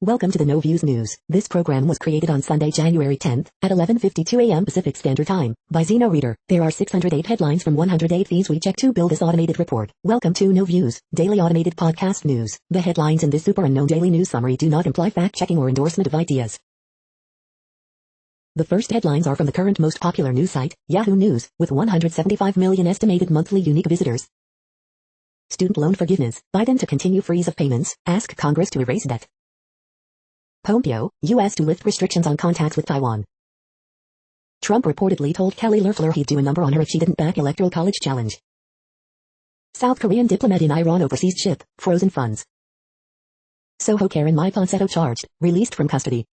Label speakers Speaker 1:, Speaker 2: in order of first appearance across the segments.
Speaker 1: Welcome to the No Views News. This program was created on Sunday, January 10th at 11:52 a.m. Pacific Standard Time by Zeno Reader. There are 608 headlines from 108 feeds we check to build this automated report. Welcome to No Views, daily automated podcast news. The headlines in this super unknown daily news summary do not imply fact-checking or endorsement of ideas. The first headlines are from the current most popular news site, Yahoo News, with 175 million estimated monthly unique visitors. Student loan forgiveness, Biden to continue freeze of payments, ask Congress to erase debt. Pompeo, U.S. to lift restrictions on contacts with Taiwan. Trump reportedly told Kelly Loeffler he'd do a number on her if she didn't back Electoral College challenge. South Korean diplomat in Iran over seized ship, frozen funds. Soho Karen Mai Ponsetto charged, released from custody.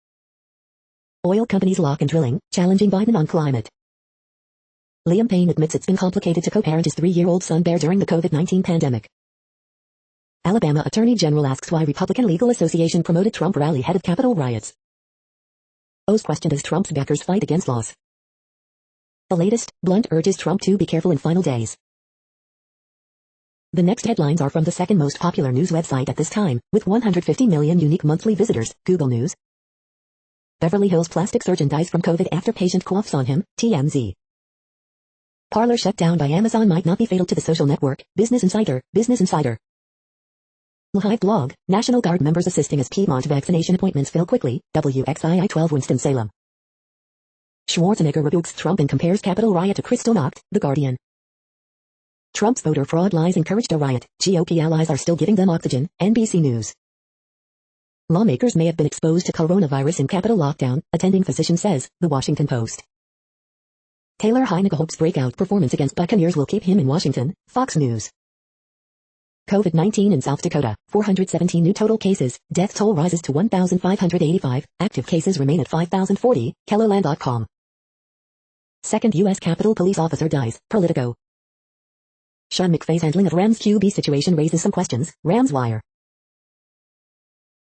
Speaker 1: Oil companies lock in drilling, challenging Biden on climate. Liam Payne admits it's been complicated to co-parent his 3-year-old son Bear during the COVID-19 pandemic. Alabama Attorney General asks why Republican Legal Association promoted Trump rally ahead of Capitol riots. O's questioned as Trump's backers fight against loss. The latest, Blunt urges Trump to be careful in final days. The next headlines are from the second most popular news website at this time, with 150 million unique monthly visitors, Google News. Beverly Hills plastic surgeon dies from COVID after patient coughs on him, TMZ. Parler shut down by Amazon might not be fatal to the social network, Business Insider. Hive blog, National Guard members assisting as Piedmont vaccination appointments fill quickly, WXII-12 Winston-Salem. Schwarzenegger rebukes Trump and compares Capitol riot to Kristallnacht, The Guardian. Trump's voter fraud lies encouraged a riot, GOP allies are still giving them oxygen, NBC News. Lawmakers may have been exposed to coronavirus in Capitol lockdown, attending physician says, The Washington Post. Taylor Heineke hopes breakout performance against Buccaneers will keep him in Washington, Fox News. COVID-19 in South Dakota, 417 new total cases, death toll rises to 1,585, active cases remain at 5,040, Kellerland.com. Second U.S. Capitol Police officer dies, Politico. Sean McVay's handling of Rams QB situation raises some questions, Rams Wire.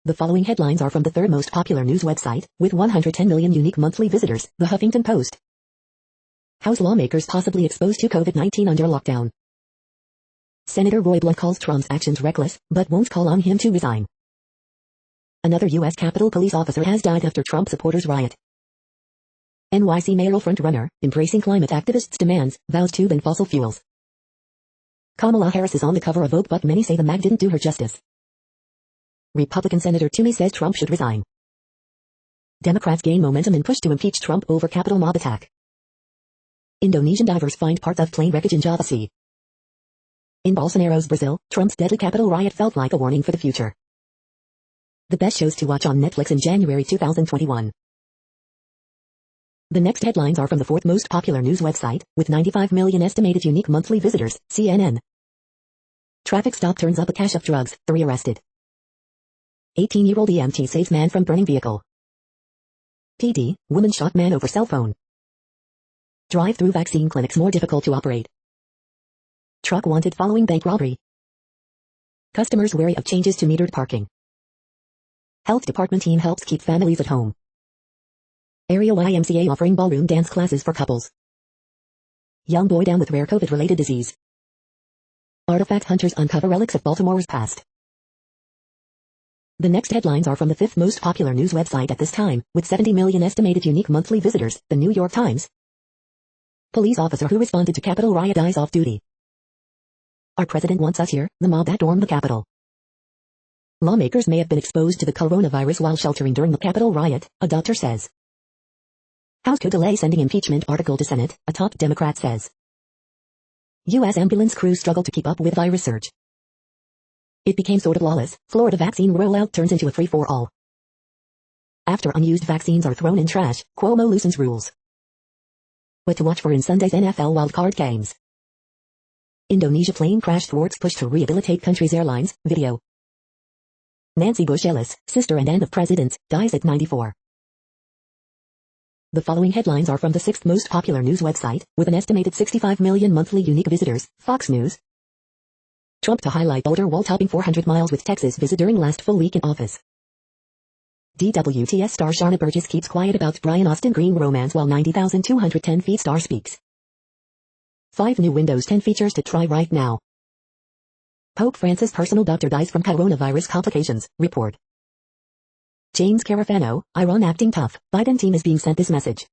Speaker 1: The following headlines are from the third most popular news website, with 110 million unique monthly visitors, The Huffington Post. House lawmakers possibly exposed to COVID-19 under lockdown. Senator Roy Blunt calls Trump's actions reckless, but won't call on him to resign. Another U.S. Capitol Police officer has died after Trump supporters riot. NYC mayoral frontrunner, embracing climate activists' demands, vows to ban fossil fuels. Kamala Harris is on the cover of Vogue but many say the mag didn't do her justice. Republican Senator Toomey says Trump should resign. Democrats gain momentum in push to impeach Trump over Capitol mob attack. Indonesian divers find parts of plane wreckage in Java Sea. In Bolsonaro's Brazil, Trump's deadly Capitol riot felt like a warning for the future. The best shows to watch on Netflix in January 2021. The next headlines are from the fourth most popular news website, with 95 million estimated unique monthly visitors, CNN. Traffic stop turns up a cache of drugs, 3 arrested. 18-year-old EMT saves man from burning vehicle. PD, woman shot man over cell phone. Drive-through vaccine clinics more difficult to operate. Truck wanted following bank robbery. Customers wary of changes to metered parking. Health department team helps keep families at home. Area YMCA offering ballroom dance classes for couples. Young boy down with rare COVID-related disease. Artifact hunters uncover relics of Baltimore's past. The next headlines are from the fifth most popular news website at this time, with 70 million estimated unique monthly visitors, The New York Times. Police officer who responded to Capitol riot dies off duty. Our president wants us here, the mob that stormed the Capitol. Lawmakers may have been exposed to the coronavirus while sheltering during the Capitol riot, a doctor says. House could delay sending impeachment article to Senate, a top Democrat says. U.S. ambulance crews struggle to keep up with virus surge. It became sort of lawless, Florida vaccine rollout turns into a free-for-all. After unused vaccines are thrown in trash, Cuomo loosens rules. What to watch for in Sunday's NFL wildcard games. Indonesia plane crash thwarts push to rehabilitate country's airlines, video. Nancy Bush Ellis, sister and aunt of presidents, dies at 94. The following headlines are from the sixth most popular news website, with an estimated 65 million monthly unique visitors, Fox News. Trump to highlight Boulder wall topping 400 miles with Texas visit during last full week in office. DWTS star Sharna Burgess keeps quiet about Brian Austin Green romance while 90,210 feet star speaks. 5 new Windows 10 features to try right now. Pope Francis' personal doctor dies from coronavirus complications, report. James Carafano, Iran acting tough, Biden team is being sent this message.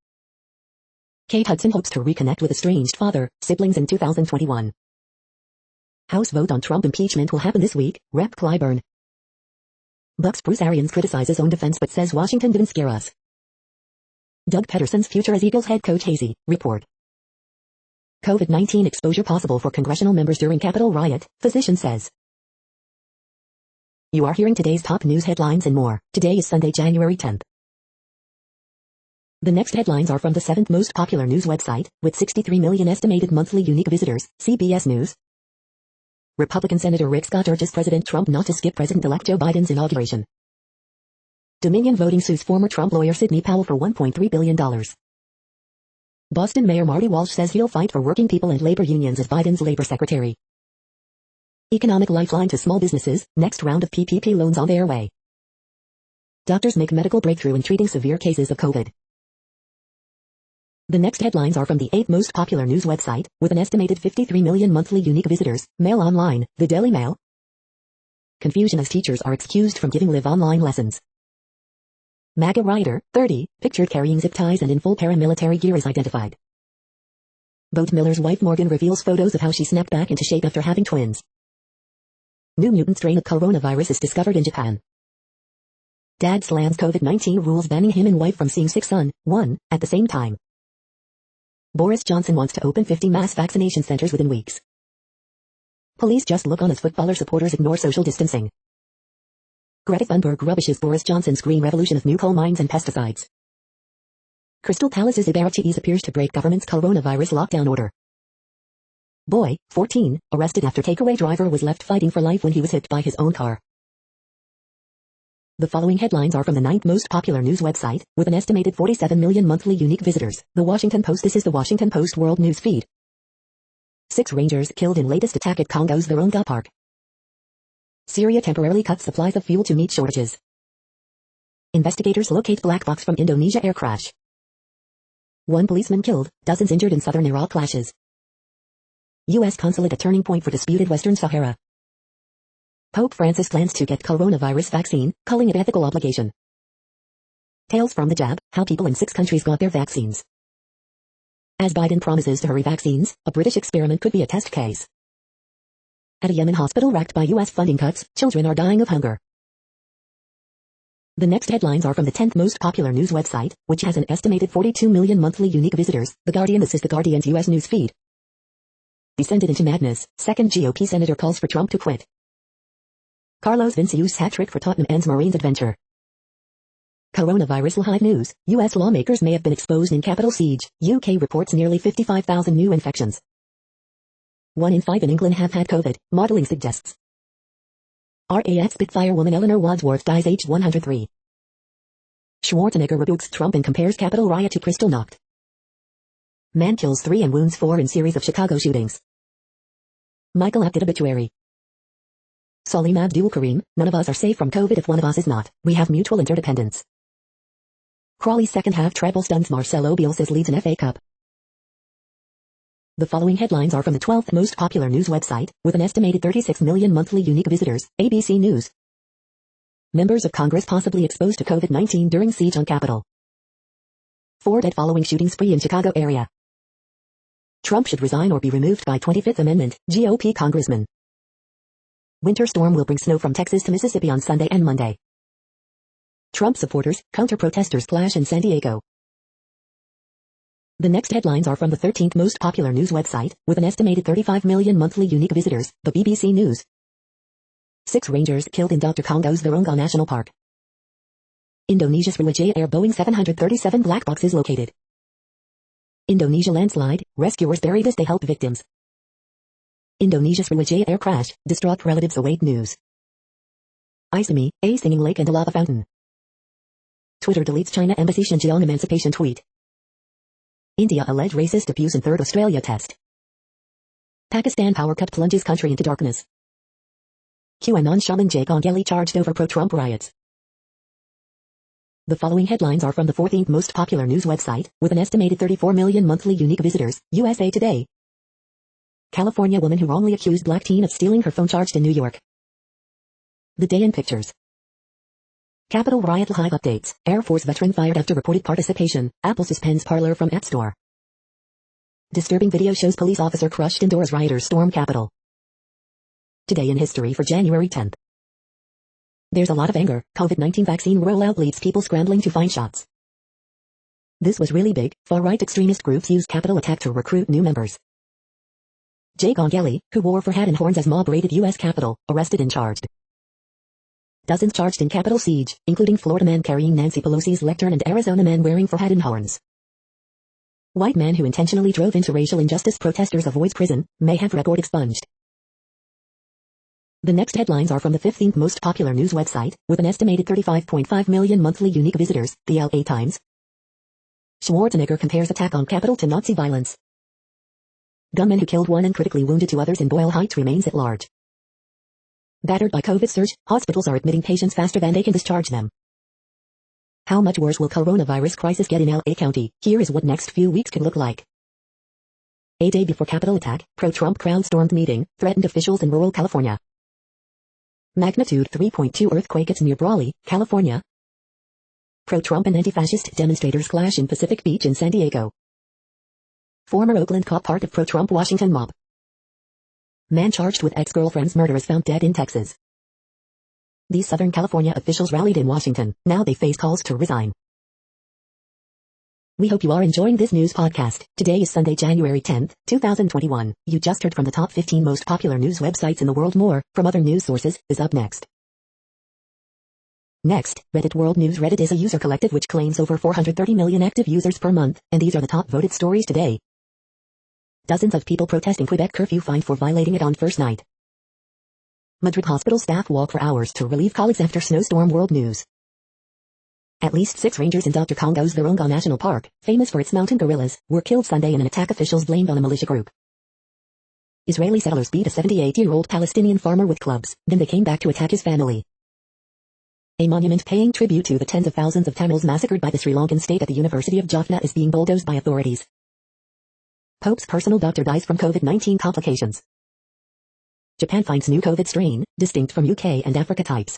Speaker 1: Kate Hudson hopes to reconnect with estranged father, siblings in 2021. House vote on Trump impeachment will happen this week, Rep. Clyburn. Bucks Bruce Arians criticizes own defense but says Washington didn't scare us. Doug Peterson's future as Eagles head coach hazy, report. COVID-19 exposure possible for congressional members during Capitol riot, physician says. You are hearing today's top news headlines and more. Today is Sunday, January 10th. The next headlines are from the 7th most popular news website, with 63 million estimated monthly unique visitors, CBS News. Republican Senator Rick Scott urges President Trump not to skip President-elect Joe Biden's inauguration. Dominion Voting sues former Trump lawyer Sidney Powell for $1.3 billion. Boston Mayor Marty Walsh says he'll fight for working people and labor unions as Biden's labor secretary. Economic lifeline to small businesses, next round of PPP loans on their way. Doctors make medical breakthrough in treating severe cases of COVID. The next headlines are from the 8th most popular news website, with an estimated 53 million monthly unique visitors, Mail Online, the Daily Mail. Confusion as teachers are excused from giving live online lessons. MAGA rider, 30, pictured carrying zip ties and in full paramilitary gear is identified. Boat Miller's wife Morgan reveals photos of how she snapped back into shape after having twins. New mutant strain of coronavirus is discovered in Japan. Dad slams COVID-19 rules banning him and wife from seeing sick son, one, at the same time. Boris Johnson wants to open 50 mass vaccination centers within weeks. Police just look on as footballer supporters ignore social distancing. Greta Thunberg rubbishes Boris Johnson's green revolution of new coal mines and pesticides. Crystal Palace's Ibarra cheese appears to break government's coronavirus lockdown order. Boy, 14, arrested after takeaway driver was left fighting for life when he was hit by his own car. The following headlines are from the 9th most popular news website, with an estimated 47 million monthly unique visitors, The Washington Post. This is the Washington Post World News Feed. 6 Rangers killed in latest attack at Congo's Virunga Park. Syria temporarily cuts supplies of fuel to meet shortages. Investigators locate black box from Indonesia air crash. 1 policeman killed, dozens injured in southern Iraq clashes. U.S. consulate a turning point for disputed Western Sahara. Pope Francis plans to get coronavirus vaccine, calling it ethical obligation. Tales from the jab, how people in 6 countries got their vaccines. As Biden promises to hurry vaccines, a British experiment could be a test case. At a Yemen hospital racked by U.S. funding cuts, children are dying of hunger. The next headlines are from the 10th most popular news website, which has an estimated 42 million monthly unique visitors, The Guardian. This is The Guardian's U.S. news feed. Descended into madness, second GOP senator calls for Trump to quit. Carlos Vincius hat-trick for Tottenham ends Marines adventure. Coronavirus live news, U.S. lawmakers may have been exposed in Capitol siege, UK reports nearly 55,000 new infections. 1 in 5 in England have had COVID, modeling suggests. RAF Spitfire woman Eleanor Wadsworth dies aged 103. Schwarzenegger rebukes Trump and compares Capitol riot to Kristallnacht. Man kills 3 and wounds 4 in series of Chicago shootings. Michael Apted obituary. Salim Abdul Karim, none of us are safe from COVID if one of us is not. We have mutual interdependence. Crawley's second half treble stuns Marcelo Bielsa's leads in FA Cup. The following headlines are from the 12th most popular news website, with an estimated 36 million monthly unique visitors, ABC News. Members of Congress possibly exposed to COVID-19 during siege on Capitol. 4 dead following shooting spree in Chicago area. Trump should resign or be removed by 25th Amendment, GOP congressman. Winter storm will bring snow from Texas to Mississippi on Sunday and Monday. Trump supporters, counter-protesters clash in San Diego. The next headlines are from the 13th most popular news website, with an estimated 35 million monthly unique visitors, the BBC News. 6 Rangers killed in Dr. Congo's Virunga National Park. Indonesia's Sriwijaya Air Boeing 737 black boxes located. Indonesia landslide, rescuers buried as they help victims. Indonesia's Sriwijaya air crash, distraught relatives await news. Isami, a singing lake and a lava fountain. Twitter deletes China Embassy Xinjiang emancipation tweet. India alleged racist abuse in 3rd Australia test. Pakistan power cut plunges country into darkness. QAnon shaman Jake Ongeli charged over pro-Trump riots. The following headlines are from the 14th most popular news website, with an estimated 34 million monthly unique visitors, USA Today. California woman who wrongly accused black teen of stealing her phone charged in New York. The Day in Pictures. Capitol riot live updates. Air Force veteran fired after reported participation. Apple suspends Parler from App Store. Disturbing video shows police officer crushed indoors rioters storm Capitol. Today in history for January 10th. There's a lot of anger. COVID-19 vaccine rollout leaves people scrambling to find shots. This was really big. Far-right extremist groups used Capitol attack to recruit new members. Jake Ongelly, who wore fur hat and horns as mob raided U.S. Capitol, arrested and charged. Dozens charged in Capitol siege, including Florida man carrying Nancy Pelosi's lectern and Arizona man wearing fur hat and horns. White man who intentionally drove into racial injustice protesters avoids prison, may have record expunged. The next headlines are from the 15th most popular news website, with an estimated 35.5 million monthly unique visitors, the LA Times. Schwarzenegger compares attack on Capitol to Nazi violence. Gunman who killed one and critically wounded two others in Boyle Heights remains at large. Battered by COVID surge, hospitals are admitting patients faster than they can discharge them. How much worse will coronavirus crisis get in LA County? Here is what next few weeks could look like. A day before Capitol attack, pro-Trump crowd stormed meeting, threatened officials in rural California. Magnitude 3.2 earthquake near Brawley, California. Pro-Trump and anti-fascist demonstrators clash in Pacific Beach in San Diego. Former Oakland cop part of pro-Trump Washington mob. Man charged with ex-girlfriend's murder is found dead in Texas. These Southern California officials rallied in Washington. Now they face calls to resign. We hope you are enjoying this news podcast. Today is Sunday, January 10th, 2021. You just heard from the top 15 most popular news websites in the world. More from other news sources is up next. Next, Reddit World News. Reddit is a user collective which claims over 430 million active users per month, and these are the top voted stories today. Dozens of people protesting Quebec curfew fined for violating it on first night. Madrid hospital staff walk for hours to relieve colleagues after snowstorm. World News. At least 6 rangers in Dr. Congo's Virunga National Park, famous for its mountain gorillas, were killed Sunday in an attack officials blamed on a militia group. Israeli settlers beat a 78-year-old Palestinian farmer with clubs, then they came back to attack his family. A monument paying tribute to the tens of thousands of Tamils massacred by the Sri Lankan state at the University of Jaffna is being bulldozed by authorities. Pope's personal doctor dies from COVID-19 complications. Japan finds new COVID strain, distinct from UK and Africa types.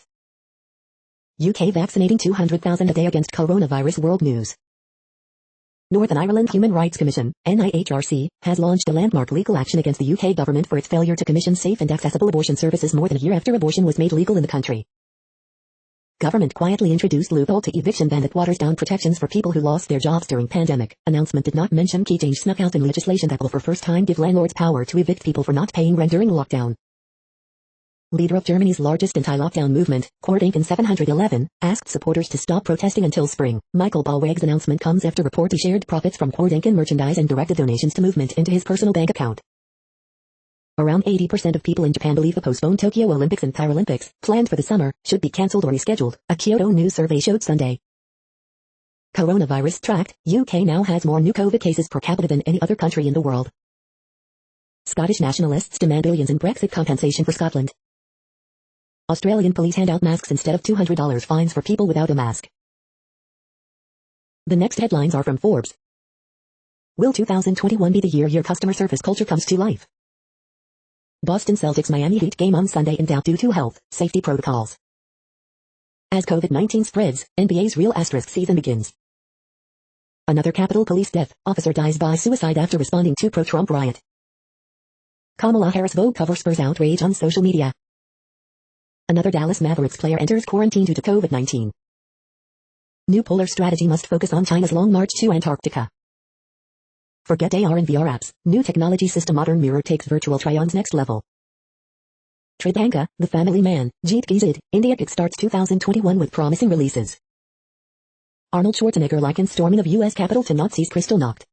Speaker 1: UK vaccinating 200,000 a day against coronavirus. World News. Northern Ireland Human Rights Commission, NIHRC, has launched a landmark legal action against the UK government for its failure to commission safe and accessible abortion services more than a year after abortion was made legal in the country. Government quietly introduced loophole to eviction ban that waters down protections for people who lost their jobs during pandemic. Announcement did not mention key change snuck out in legislation that will for first time give landlords power to evict people for not paying rent during lockdown. Leader of Germany's largest anti-lockdown movement, Querdenken 711, asked supporters to stop protesting until spring. Michael Ballweg's announcement comes after report he shared profits from Querdenken merchandise and directed donations to movement into his personal bank account. Around 80% of people in Japan believe the postponed Tokyo Olympics and Paralympics, planned for the summer, should be cancelled or rescheduled, a Kyoto News survey showed Sunday. Coronavirus tracked, UK now has more new COVID cases per capita than any other country in the world. Scottish nationalists demand billions in Brexit compensation for Scotland. Australian police hand out masks instead of $200 fines for people without a mask. The next headlines are from Forbes. Will 2021 be the year your customer service culture comes to life? Boston Celtics Miami Heat game on Sunday in doubt due to health, safety protocols. As COVID-19 spreads, NBA's real asterisk season begins. Another Capitol Police death, officer dies by suicide after responding to pro-Trump riot. Kamala Harris Vogue cover spurs outrage on social media. Another Dallas Mavericks player enters quarantine due to COVID-19. New polar strategy must focus on China's long march to Antarctica. Forget AR and VR apps. New technology system modern mirror takes virtual try-ons next level. Tridanka, The Family Man, Jeet Gizid, India kickstarts 2021 with promising releases. Arnold Schwarzenegger likens storming of U.S. Capitol to Nazis. Crystal knocked.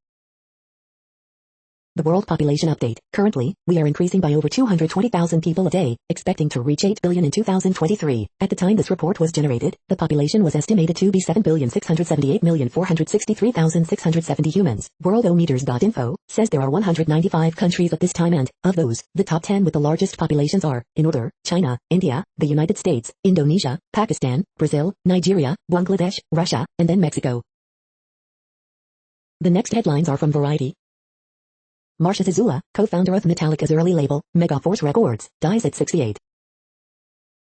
Speaker 1: The world population update. Currently, we are increasing by over 220,000 people a day, expecting to reach 8 billion in 2023. At the time this report was generated, the population was estimated to be 7,678,463,670 humans. Worldometers.info says there are 195 countries at this time and, of those, the top 10 with the largest populations are, in order, China, India, the United States, Indonesia, Pakistan, Brazil, Nigeria, Bangladesh, Russia, and then Mexico. The next headlines are from Variety. Marcia Zazula, co-founder of Metallica's early label, Megaforce Records, dies at 68.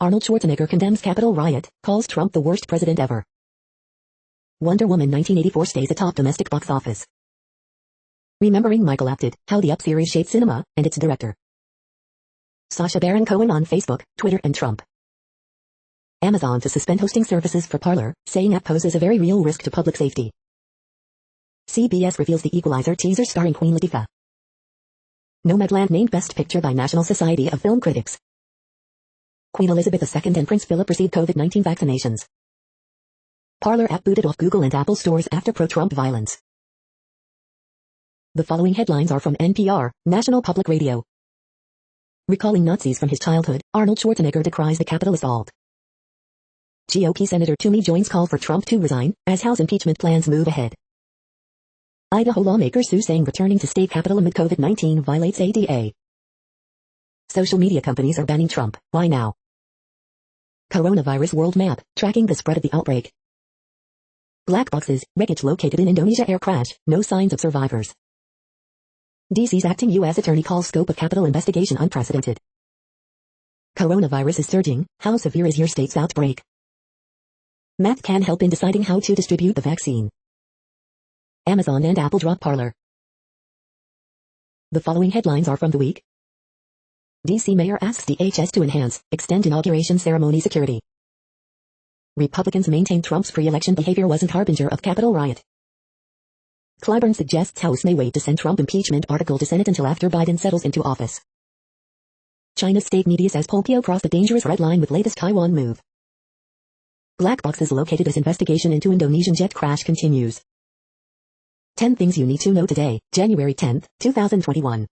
Speaker 1: Arnold Schwarzenegger condemns Capitol riot, calls Trump the worst president ever. Wonder Woman 1984 stays atop domestic box office. Remembering Michael Apted, How the Up series shaped cinema, and its director. Sacha Baron Cohen on Facebook, Twitter and Trump. Amazon to suspend hosting services for Parler, saying app poses a very real risk to public safety. CBS reveals The Equalizer teaser starring Queen Latifah. Nomadland named Best Picture by National Society of Film Critics. Queen Elizabeth II and Prince Philip received COVID-19 vaccinations. Parler app booted off Google and Apple stores after pro-Trump violence. The following headlines are from NPR, National Public Radio. Recalling Nazis from his childhood, Arnold Schwarzenegger decries the Capitol assault. GOP Senator Toomey joins call for Trump to resign, as House impeachment plans move ahead. Idaho lawmakers sue saying returning to state capitol amid COVID-19 violates ADA. Social media companies are banning Trump, why now? Coronavirus world map, tracking the spread of the outbreak. Black boxes, wreckage located in Indonesia air crash, no signs of survivors. DC's acting U.S. attorney calls scope of Capitol investigation unprecedented. Coronavirus is surging, how severe is your state's outbreak? Math can help in deciding how to distribute the vaccine. Amazon and Apple drop Parler. The following headlines are from the week. D.C. Mayor asks DHS to extend inauguration ceremony security. Republicans maintain Trump's pre-election behavior wasn't harbinger of Capitol riot. Clyburn suggests House may wait to send Trump impeachment article to Senate until after Biden settles into office. China's state media says Polkio crossed a dangerous red line with latest Taiwan move. Black boxes located as investigation into Indonesian jet crash continues. 10 things you need to know today, January 10, 2021.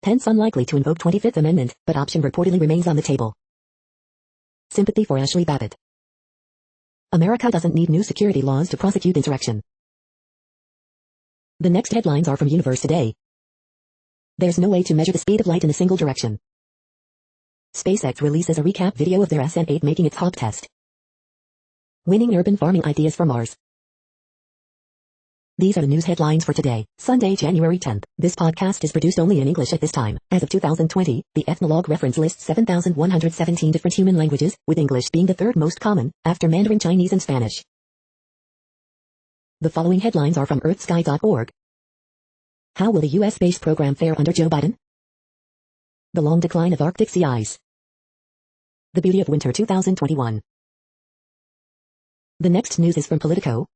Speaker 1: Pence unlikely to invoke 25th Amendment, but option reportedly remains on the table. Sympathy for Ashley Babbitt. America doesn't need new security laws to prosecute insurrection. The next headlines are from Universe Today. There's no way to measure the speed of light in a single direction. SpaceX releases a recap video of their SN8 making its hop test. Winning urban farming ideas for Mars. These are the news headlines for today, Sunday, January 10th. This podcast is produced only in English at this time. As of 2020, the Ethnologue reference lists 7,117 different human languages, with English being the third most common, after Mandarin Chinese and Spanish. The following headlines are from earthsky.org. How will the U.S. space program fare under Joe Biden? The long decline of Arctic sea ice. The beauty of winter 2021. The next news is from Politico.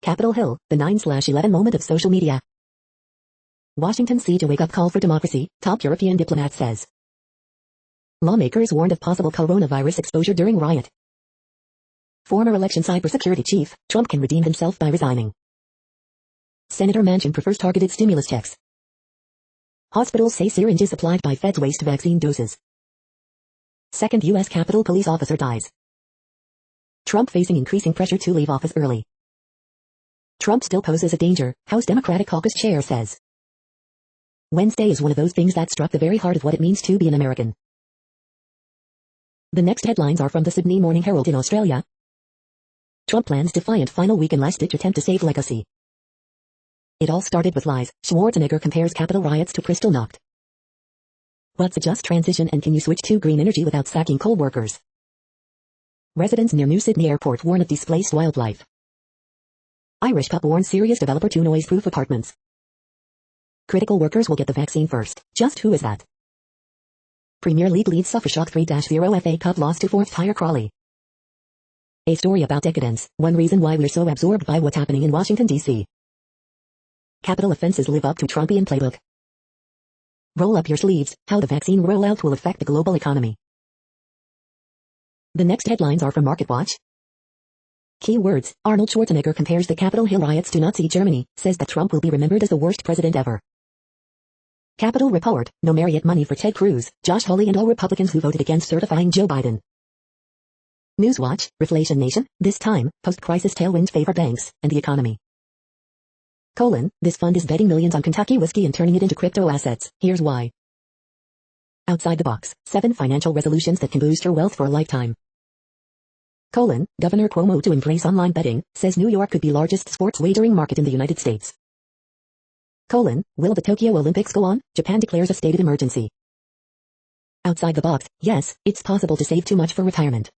Speaker 1: Capitol Hill, the 9/11 moment of social media. Washington siege a wake-up call for democracy, top European diplomat says. Lawmakers warned of possible coronavirus exposure during riot. Former election cybersecurity chief, Trump can redeem himself by resigning. Senator Manchin prefers targeted stimulus checks. Hospitals say syringes supplied by feds waste vaccine doses. Second U.S. Capitol Police officer dies. Trump facing increasing pressure to leave office early. Trump still poses a danger, House Democratic Caucus chair says. Wednesday is one of those things that struck the very heart of what it means to be an American. The next headlines are from the Sydney Morning Herald in Australia. Trump plans defiant final week in last-ditch attempt to save legacy. It all started with lies. Schwarzenegger compares Capitol riots to Kristallnacht. What's a just transition and can you switch to green energy without sacking coal workers? Residents near New Sydney Airport warn of displaced wildlife. Irish pup warns serious developer to noise-proof apartments. Critical workers will get the vaccine first. Just who is that? Premier League leads Suffershock 3-0 FA Cup loss to fourth tier Crawley. A story about decadence, one reason why we're so absorbed by what's happening in Washington, D.C. Capitol offenses live up to Trumpian playbook. Roll up your sleeves, how the vaccine rollout will affect the global economy. The next headlines are from MarketWatch. Keywords, Arnold Schwarzenegger compares the Capitol Hill riots to Nazi Germany, says that Trump will be remembered as the worst president ever. Capitol Report, no Marriott money for Ted Cruz, Josh Hawley and all Republicans who voted against certifying Joe Biden. Newswatch, Reflation Nation, this time, post-crisis tailwinds favor banks, and the economy. This fund is betting millions on Kentucky whiskey and turning it into crypto assets, here's why. Outside the box, 7 financial resolutions that can boost your wealth for a lifetime. Governor Cuomo to embrace online betting, says New York could be largest sports wagering market in the United States. Will the Tokyo Olympics go on? Japan declares a state of emergency. Outside the box, yes, it's possible to save too much for retirement.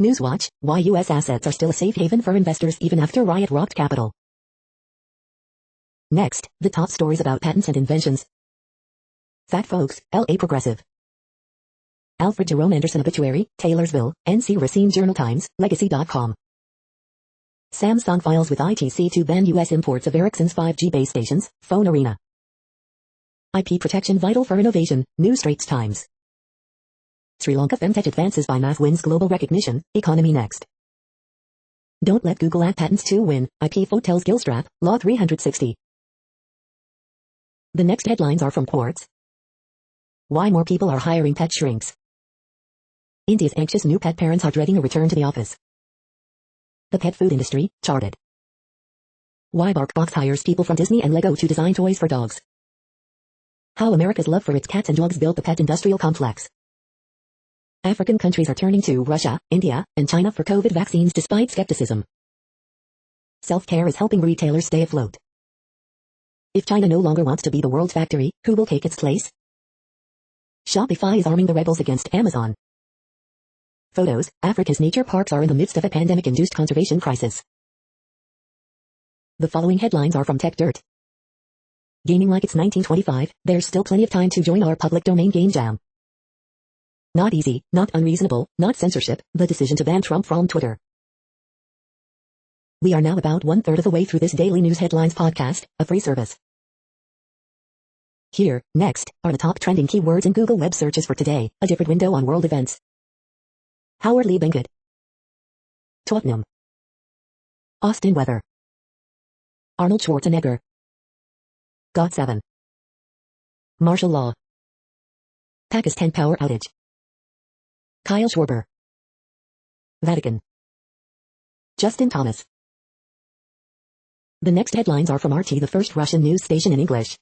Speaker 1: Newswatch, why U.S. assets are still a safe haven for investors even after riot rocked capital. Next, the top stories about patents and inventions. Fat folks, L.A. Progressive. Alfred Jerome Anderson obituary, Taylorsville, N.C. Racine Journal Times, Legacy.com. Samsung files with ITC to ban U.S. imports of Ericsson's 5G base stations, Phone Arena. IP protection vital for innovation, New Straits Times. Sri Lanka Femtech advances by mass wins global recognition, Economy Next. Don't let Google add patents to win, IP Foe tells Gilstrap, Law 360. The next headlines are from Quartz. Why more people are hiring pet shrinks. India's anxious new pet parents are dreading a return to the office. The pet food industry, charted. Why BarkBox hires people from Disney and Lego to design toys for dogs. How America's love for its cats and dogs built the pet industrial complex. African countries are turning to Russia, India, and China for COVID vaccines despite skepticism. Self-care is helping retailers stay afloat. If China no longer wants to be the world's factory, who will take its place? Shopify is arming the rebels against Amazon. Photos, Africa's nature parks are in the midst of a pandemic-induced conservation crisis. The following headlines are from Tech Dirt. Gaming like it's 1925, there's still plenty of time to join our public domain game jam. Not easy, not unreasonable, not censorship, the decision to ban Trump from Twitter. We are now about 1/3 of the way through this daily news headlines podcast, a free service. Here, next, are the top trending keywords in Google web searches for today, a different window on world events. Howard Lee Bankett. Tottenham. Austin weather. Arnold Schwarzenegger. GOT7. Martial law. Pakistan power outage. Kyle Schwarber. Vatican. Justin Thomas. The next headlines are from RT, the first Russian news station in English.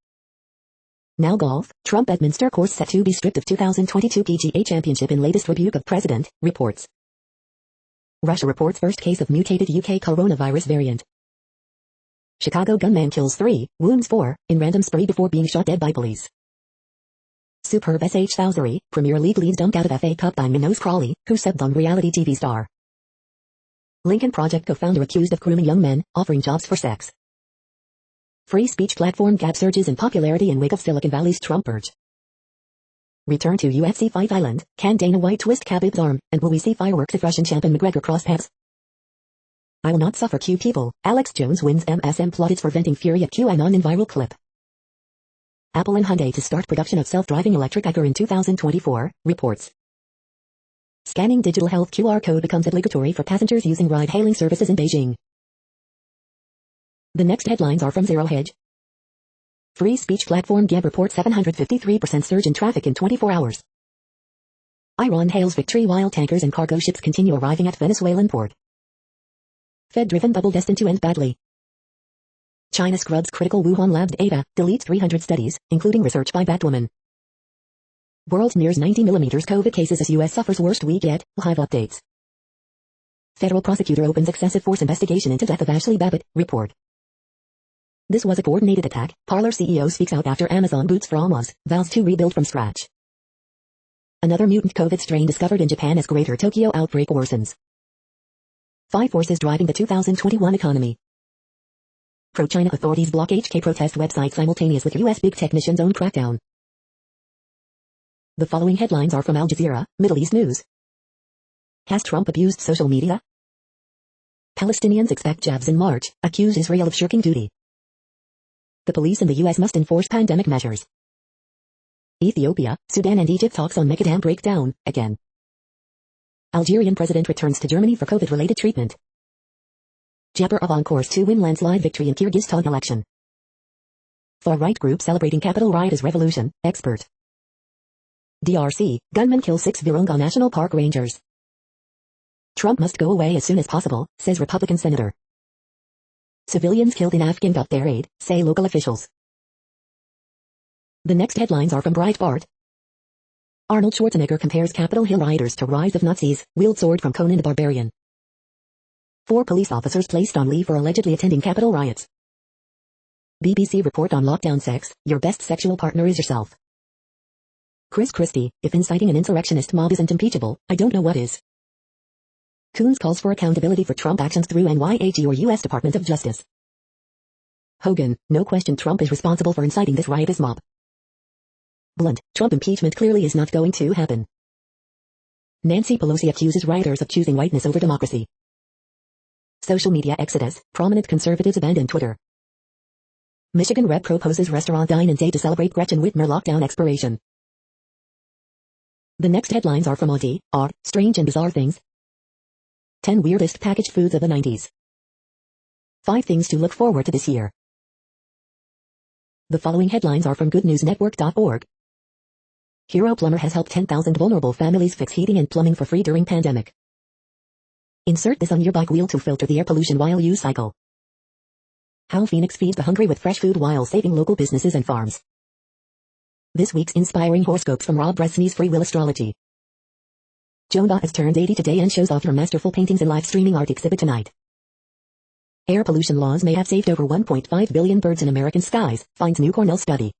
Speaker 1: Now golf, Trump Bedminster course set to be stripped of 2022 PGA Championship in latest rebuke of President, reports. Russia reports first case of mutated UK coronavirus variant. Chicago gunman kills 3, wounds 4, in random spree before being shot dead by police. Superb SH Thousery, Premier League leads dumped out of FA Cup by Minos Crawley, who subbed on reality TV star. Lincoln Project co-founder accused of grooming young men, offering jobs for sex. Free speech platform Gab surges in popularity in wake of Silicon Valley's Trump purge. Return to UFC Fight Island, can Dana White twist Khabib's arm, and will we see fireworks if Russian champion McGregor cross paths? I will not suffer Q people, Alex Jones wins MSM plaudits for venting fury at QAnon in viral clip. Apple and Hyundai to start production of self-driving electric Iker in 2024, reports. Scanning digital health QR code becomes obligatory for passengers using ride-hailing services in Beijing. The next headlines are from Zero Hedge. Free speech platform Gab reports 753% surge in traffic in 24 hours. Iran hails victory while tankers and cargo ships continue arriving at Venezuelan port. Fed-driven bubble destined to end badly. China scrubs critical Wuhan lab's data, deletes 300 studies, including research by Batwoman. World nears 90mm COVID cases as U.S. suffers worst week yet, Hive updates. Federal prosecutor opens excessive force investigation into death of Ashley Babbitt, report. This was a coordinated attack, Parler CEO speaks out after Amazon boots from Oz, vows to rebuild from scratch. Another mutant COVID strain discovered in Japan as Greater Tokyo outbreak worsens. 5 forces driving the 2021 economy. Pro-China authorities block HK protest website simultaneous with U.S. big tech mission's own crackdown. The following headlines are from Al Jazeera, Middle East News. Has Trump abused social media? Palestinians expect jabs in March, accuse Israel of shirking duty. The police in the U.S. must enforce pandemic measures. Ethiopia, Sudan and Egypt talks on Megadam breakdown, again. Algerian president returns to Germany for COVID-related treatment. Japarov on course to win landslide victory in Kyrgyzstan election. Far-right group celebrating Capitol riot as revolution, expert. DRC, gunman kills 6 Virunga National Park rangers. Trump must go away as soon as possible, says Republican senator. Civilians killed in Afghan got their aid, say local officials. The next headlines are from Breitbart. Arnold Schwarzenegger compares Capitol Hill rioters to rise of Nazis, wield sword from Conan the Barbarian. 4 police officers placed on leave for allegedly attending Capitol riots. BBC report on lockdown sex, your best sexual partner is yourself. Chris Christie, if inciting an insurrectionist mob isn't impeachable, I don't know what is. Coons calls for accountability for Trump actions through NYAG or U.S. Department of Justice. Hogan, no question Trump is responsible for inciting this riotous mob. Blunt, Trump impeachment clearly is not going to happen. Nancy Pelosi accuses rioters of choosing whiteness over democracy. Social media exodus, prominent conservatives abandon Twitter. Michigan Rep proposes restaurant dine-in day to celebrate Gretchen Whitmer lockdown expiration. The next headlines are from Audi, R, Strange and Bizarre Things. 10 Weirdest Packaged Foods of the 90s. 5 Things to Look Forward to This Year. The following headlines are from goodnewsnetwork.org. Hero Plumber has helped 10,000 vulnerable families fix heating and plumbing for free during pandemic. Insert this on your bike wheel to filter the air pollution while you cycle. How Phoenix feeds the hungry with fresh food while saving local businesses and farms. This week's inspiring horoscopes from Rob Bresney's Free Will Astrology. Joan has turned 80 today and shows off her masterful paintings in live streaming art exhibit tonight. Air pollution laws may have saved over 1.5 billion birds in American skies, finds new Cornell study.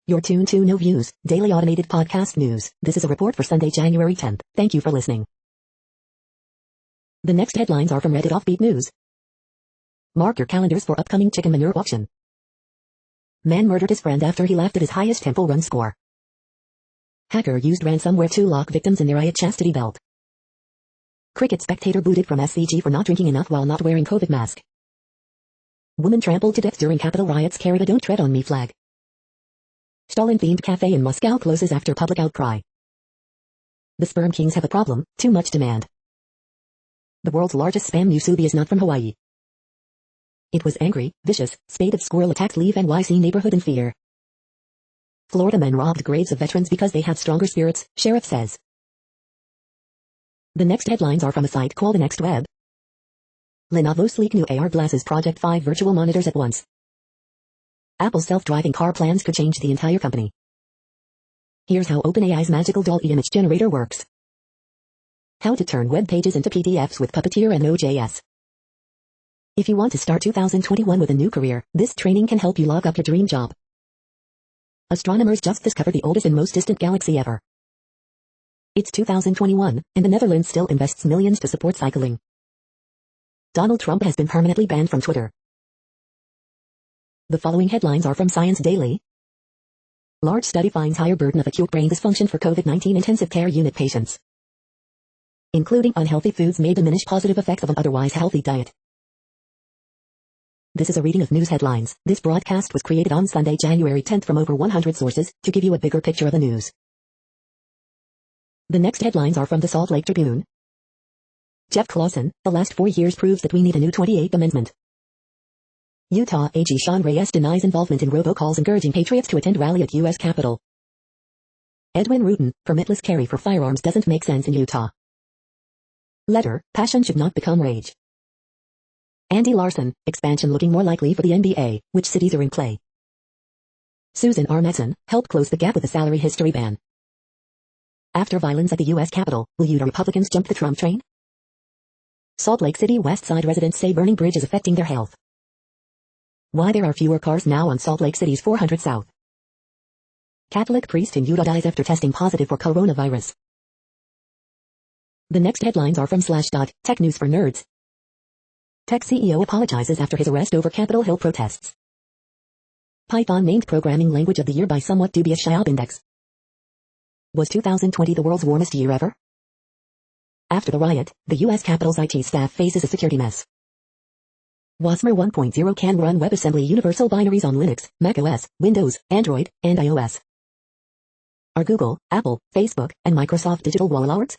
Speaker 1: You're tuned to No Views, daily automated podcast news. This is a report for Sunday, January 10th. Thank you for listening. The next headlines are from Reddit Offbeat News. Mark your calendars for upcoming chicken manure auction. Man murdered his friend after he laughed at his highest Temple Run score. Hacker used ransomware to lock victims in their eye at chastity belt. Cricket spectator booted from SVG for not drinking enough while not wearing COVID mask. Woman trampled to death during Capitol riots carried a "Don't Tread on Me" flag. Stalin-themed cafe in Moscow closes after public outcry. The sperm kings have a problem, too much demand. The world's largest spam musubi is not from Hawaii. It was angry, vicious, spade of squirrel attacked leave NYC neighborhood in fear. Florida men robbed graves of veterans because they had stronger spirits, sheriff says. The next headlines are from a site called The Next Web. Lenovo sleek new AR glasses project 5 virtual monitors at once. Apple's self-driving car plans could change the entire company. Here's how OpenAI's magical doll image generator works. How to turn web pages into PDFs with Puppeteer and Node.js. If you want to start 2021 with a new career, this training can help you log up your dream job. Astronomers just discovered the oldest and most distant galaxy ever. It's 2021, and the Netherlands still invests millions to support cycling. Donald Trump has been permanently banned from Twitter. The following headlines are from Science Daily. Large study finds higher burden of acute brain dysfunction for COVID-19 intensive care unit patients. Including unhealthy foods may diminish positive effects of an otherwise healthy diet. This is a reading of news headlines. This broadcast was created on Sunday, January 10th from over 100 sources, to give you a bigger picture of the news. The next headlines are from the Salt Lake Tribune. Jeff Clawson, the last 4 years proves that we need a new 28th Amendment. Utah AG Sean Reyes denies involvement in robocalls encouraging patriots to attend rally at U.S. Capitol. Edwin Rutan, permitless carry for firearms doesn't make sense in Utah. Letter, passion should not become rage. Andy Larson, expansion looking more likely for the NBA, which cities are in play. Susan R. Madsen, help close the gap with the salary history ban. After violence at the U.S. Capitol, will Utah Republicans jump the Trump train? Salt Lake City West Side residents say burning bridge is affecting their health. Why there are fewer cars now on Salt Lake City's 400 South. Catholic priest in Utah dies after testing positive for coronavirus. The next headlines are from Slashdot, Tech News for Nerds. Tech CEO apologizes after his arrest over Capitol Hill protests. Python named Programming Language of the Year by somewhat dubious Shiab Index. Was 2020 the world's warmest year ever? After the riot, the U.S. Capitol's IT staff faces a security mess. WASMer 1.0 can run WebAssembly universal binaries on Linux, macOS, Windows, Android, and iOS. Are Google, Apple, Facebook, and Microsoft digital warlords?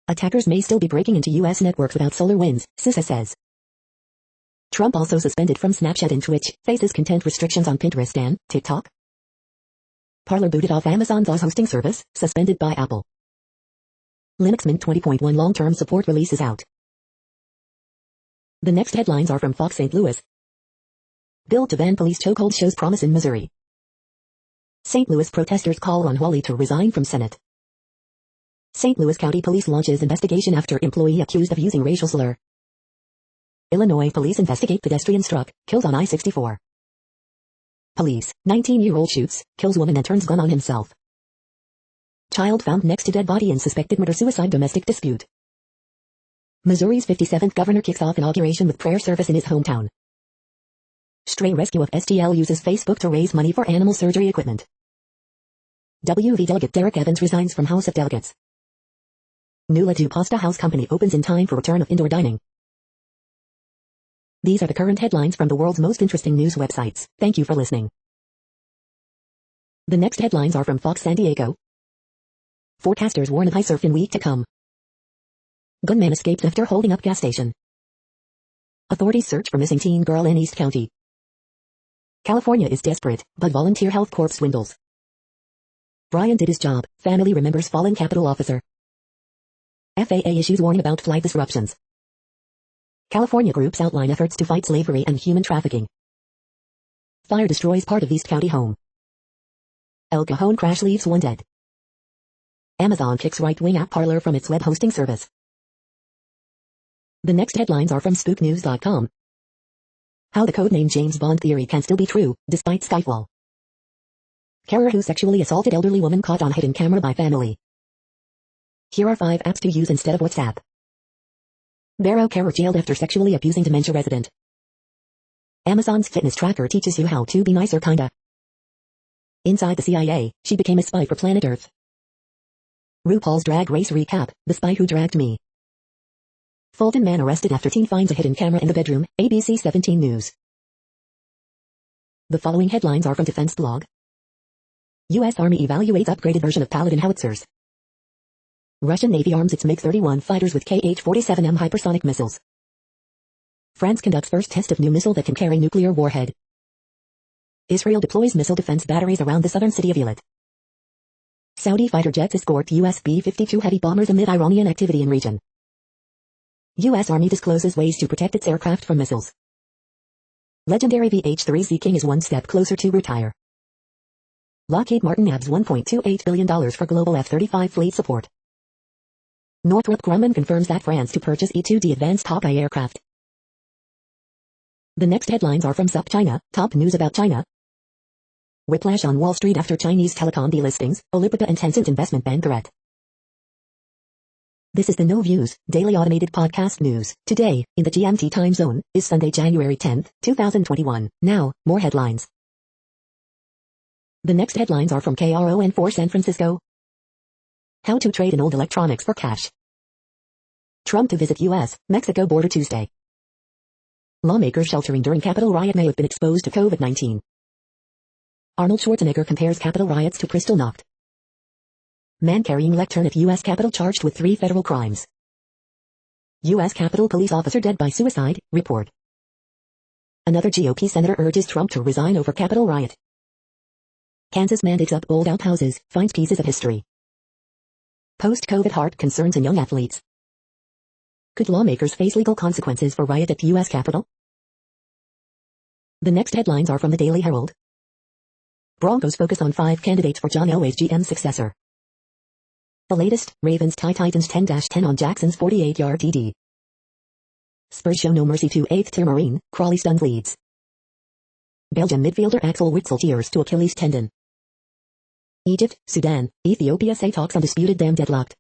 Speaker 1: Attackers may still be breaking into U.S. networks without SolarWinds, CISA says. Trump also suspended from Snapchat and Twitch, faces content restrictions on Pinterest and TikTok. Parler booted off Amazon's Oz hosting service, suspended by Apple. Linux Mint 20.1 long-term support release is out. The next headlines are from Fox St. Louis. Bill to ban police chokehold shows promise in Missouri. St. Louis protesters call on Wally to resign from Senate. St. Louis County Police launches investigation after employee accused of using racial slur. Illinois police investigate pedestrian struck, killed on I-64. Police, 19-year-old shoots, kills woman and turns gun on himself. Child found next to dead body in suspected murder-suicide domestic dispute. Missouri's 57th governor kicks off inauguration with prayer service in his hometown. Stray rescue of STL uses Facebook to raise money for animal surgery equipment. WV delegate Derek Evans resigns from House of Delegates. Nulla Do Pasta House Company opens in time for return of indoor dining. These are the current headlines from the world's most interesting news websites. Thank you for listening. The next headlines are from Fox San Diego. Forecasters warn of high surf in week to come. Gunman escaped after holding up gas station. Authorities search for missing teen girl in East County. California is desperate, but volunteer health corps dwindles. Brian did his job, family remembers fallen Capitol officer. FAA issues warning about flight disruptions. California groups outline efforts to fight slavery and human trafficking. Fire destroys part of East County home. El Cajon crash leaves one dead. Amazon kicks right-wing app Parler from its web hosting service. The next headlines are from SpookNews.com. How the codename James Bond theory can still be true, despite Skyfall. Carer who sexually assaulted elderly woman caught on hidden camera by family. Here are 5 apps to use instead of WhatsApp. Barrow carer jailed after sexually abusing dementia resident. Amazon's fitness tracker teaches you how to be nicer kinda. Inside the CIA, she became a spy for Planet Earth. RuPaul's Drag Race recap, The Spy Who Dragged Me. Fulton man arrested after teen finds a hidden camera in the bedroom, ABC 17 News. The following headlines are from Defense Blog. U.S. Army evaluates upgraded version of Paladin howitzers. Russian Navy arms its MiG-31 fighters with Kh-47M hypersonic missiles. France conducts first test of new missile that can carry nuclear warhead. Israel deploys missile defense batteries around the southern city of Eilat. Saudi fighter jets escort U.S. B-52 heavy bombers amid Iranian activity in region. U.S. Army discloses ways to protect its aircraft from missiles. Legendary VH-3Z King is one step closer to retire. Lockheed Martin nabs $1.28 billion for global F-35 fleet support. Northrop Grumman confirms that France to purchase E-2D advanced Hawkeye aircraft. The next headlines are from SupChina, top news about China. Whiplash on Wall Street after Chinese telecom delistings, Alibaba and Tencent investment ban threat. This is the No Views, daily automated podcast news. Today, in the GMT time zone, is Sunday, January 10, 2021. Now, more headlines. The next headlines are from KRON4 San Francisco. How to trade in old electronics for cash. Trump to visit U.S., Mexico border Tuesday. Lawmakers sheltering during Capitol riot may have been exposed to COVID-19. Arnold Schwarzenegger compares Capitol riots to Kristallnacht. Man carrying lectern at U.S. Capitol charged with 3 federal crimes. U.S. Capitol police officer dead by suicide, report. Another GOP senator urges Trump to resign over Capitol riot. Kansas man digs up old outhouses, finds pieces of history. Post-COVID heart concerns in young athletes. Could lawmakers face legal consequences for riot at U.S. Capitol? The next headlines are from the Daily Herald. Broncos focus on 5 candidates for John Elway's GM successor. The latest, Ravens tie Titans 10-10 on Jackson's 48-yard TD. Spurs show no mercy to 8th-tier Marine, Crawley stuns Leeds. Belgium midfielder Axel Witsel tears to Achilles tendon. Egypt, Sudan, Ethiopia say talks on disputed dam deadlocked.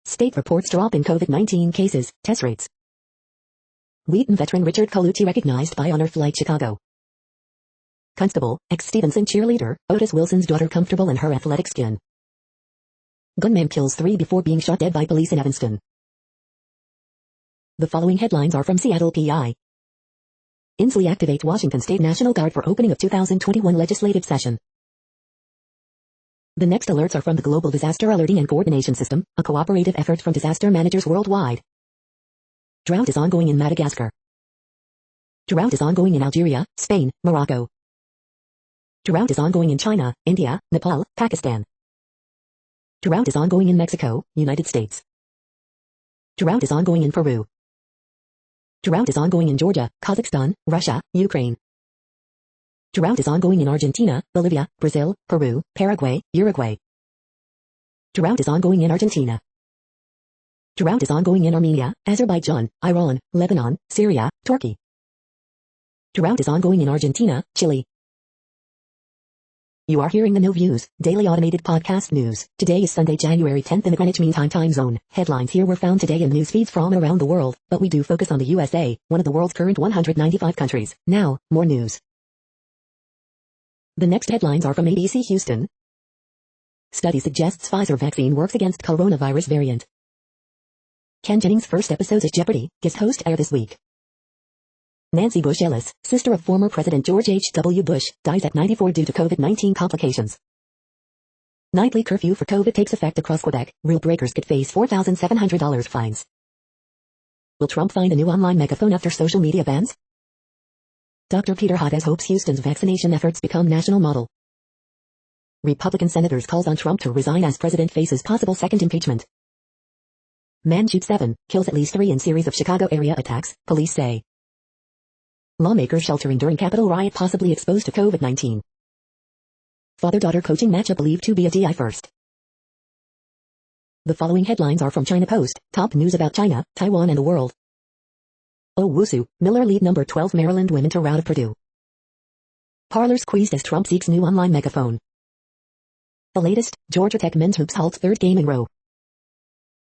Speaker 1: State reports drop in COVID-19 cases, test rates. Wheaton veteran Richard Colucci recognized by Honor Flight Chicago. Constable, ex-Stevenson cheerleader, Otis Wilson's daughter comfortable in her athletic skin. Gunman kills 3 before being shot dead by police in Evanston. The following headlines are from Seattle PI. Inslee activate Washington State National Guard for opening of 2021 legislative session. The next alerts are from the Global Disaster Alerting and Coordination System, a cooperative effort from disaster managers worldwide. Drought is ongoing in Madagascar. Drought is ongoing in Algeria, Spain, Morocco. Drought is ongoing in China, India, Nepal, Pakistan. Drought is ongoing in Mexico, United States. Drought is ongoing in Peru. Drought is ongoing in Georgia, Kazakhstan, Russia, Ukraine. Drought is ongoing in Argentina, Bolivia, Brazil, Peru, Paraguay, Uruguay. Drought is ongoing in Argentina. Drought is ongoing in Armenia, Azerbaijan, Iran, Lebanon, Syria, Turkey. Drought is ongoing in Argentina, Chile. You are hearing the No Views, daily automated podcast news. Today is Sunday, January 10th in the Greenwich Mean Time zone. Headlines here were found today in news feeds from around the world, but we do focus on the USA, one of the world's current 195 countries. Now, more news. The next headlines are from ABC Houston. Study suggests Pfizer vaccine works against coronavirus variant. Ken Jennings' first episodes at Jeopardy! Guest host air this week. Nancy Bush Ellis, sister of former President George H.W. Bush, dies at 94 due to COVID-19 complications. Nightly curfew for COVID takes effect across Quebec. Rule breakers could face $4,700 fines. Will Trump find a new online megaphone after social media bans? Dr. Peter Hotez hopes Houston's vaccination efforts become national model. Republican senators calls on Trump to resign as president faces possible second impeachment. Man shoots 7, kills at least 3 in series of Chicago area attacks, police say. Lawmakers sheltering during Capitol riot possibly exposed to COVID-19. Father-daughter coaching matchup believed to be a DI first. The following headlines are from China Post, top news about China, Taiwan and the world. Oh Wusu, Miller lead number 12 Maryland women to rout of Purdue. Parlor squeezed as Trump seeks new online megaphone. The latest, Georgia Tech men's hoops halts third game in row.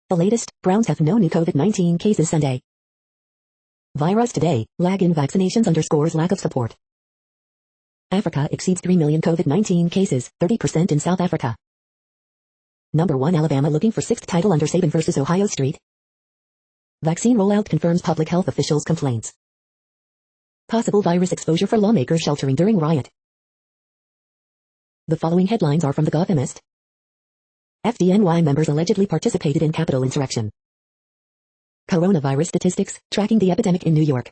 Speaker 1: The latest, Browns have no new COVID-19 cases Sunday. Virus today, lag in vaccinations underscores lack of support. Africa exceeds 3 million COVID-19 cases, 30% in South Africa. Number 1 Alabama looking for 6th title under Saban versus Ohio State. Vaccine rollout confirms public health officials' complaints. Possible virus exposure for lawmakers sheltering during riot. The following headlines are from the Gothamist. FDNY members allegedly participated in Capitol insurrection. Coronavirus statistics, tracking the epidemic in New York.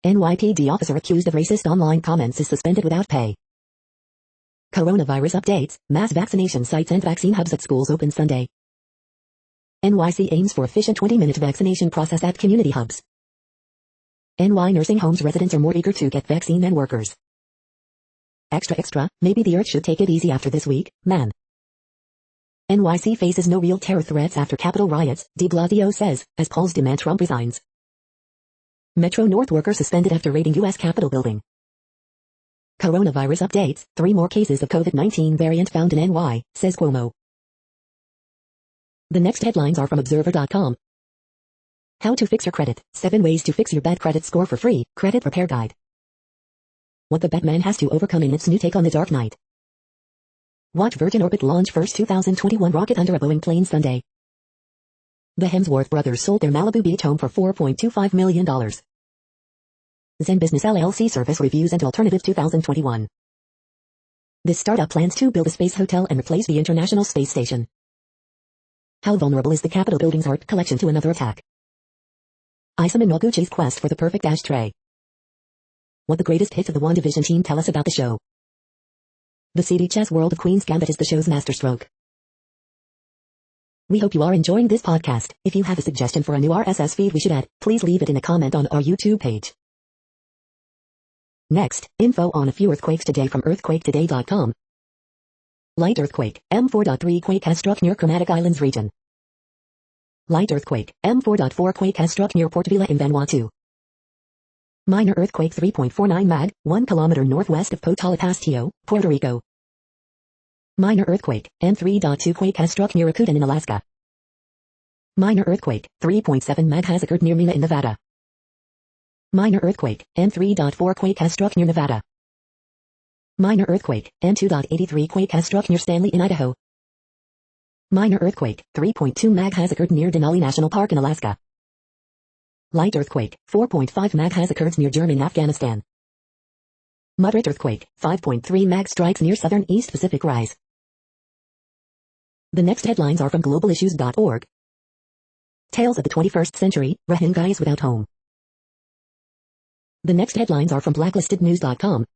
Speaker 1: NYPD officer accused of racist online comments is suspended without pay. Coronavirus updates, mass vaccination sites and vaccine hubs at schools open Sunday. NYC aims for efficient 20-minute vaccination process at community hubs. NY nursing homes residents are more eager to get vaccine than workers. Extra, maybe the earth should take it easy after this week, man. NYC faces no real terror threats after Capitol riots, de Blasio says, as polls demand Trump resigns. Metro North worker suspended after raiding U.S. Capitol building. Coronavirus updates, 3 more cases of COVID-19 variant found in NY, says Cuomo. The next headlines are from Observer.com. How to fix your credit, 7 ways to fix your bad credit score for free, credit repair guide. What the Batman has to overcome in its new take on the Dark Knight. Watch Virgin Orbit launch first 2021 rocket under a Boeing plane Sunday. The Hemsworth brothers sold their Malibu beach home for $4.25 million. Zen Business LLC service reviews and alternative 2021. This startup plans to build a space hotel and replace the International Space Station. How vulnerable is the Capitol building's art collection to another attack? Isam Noguchi's quest for the perfect ashtray. What the greatest hits of the WandaVision team tell us about the show. The CD chess world of Queen's Gambit is the show's masterstroke. We hope you are enjoying this podcast. If you have a suggestion for a new RSS feed we should add, please leave it in a comment on our YouTube page. Next, info on a few earthquakes today from earthquaketoday.com. Light earthquake, M4.3 quake has struck near Kermadec Islands region. Light earthquake, M4.4 quake has struck near Port Vila in Vanuatu. Minor earthquake 3.49 mag, 1 kilometer northwest of Potala-Castillo, Puerto Rico. Minor earthquake, M3.2 quake has struck near Rakuten in Alaska. Minor earthquake, 3.7 mag has occurred near Mena in Nevada. Minor earthquake, M3.4 quake has struck near Nevada. Minor earthquake, M2.83 quake has struck near Stanley in Idaho. Minor earthquake, 3.2 mag has occurred near Denali National Park in Alaska. Light earthquake, 4.5 mag has occurred near German Afghanistan. Moderate earthquake, 5.3 mag strikes near southern East Pacific Rise. The next headlines are from globalissues.org. Tales of the 21st century, Rohingyas without home. The next headlines are from blacklistednews.com.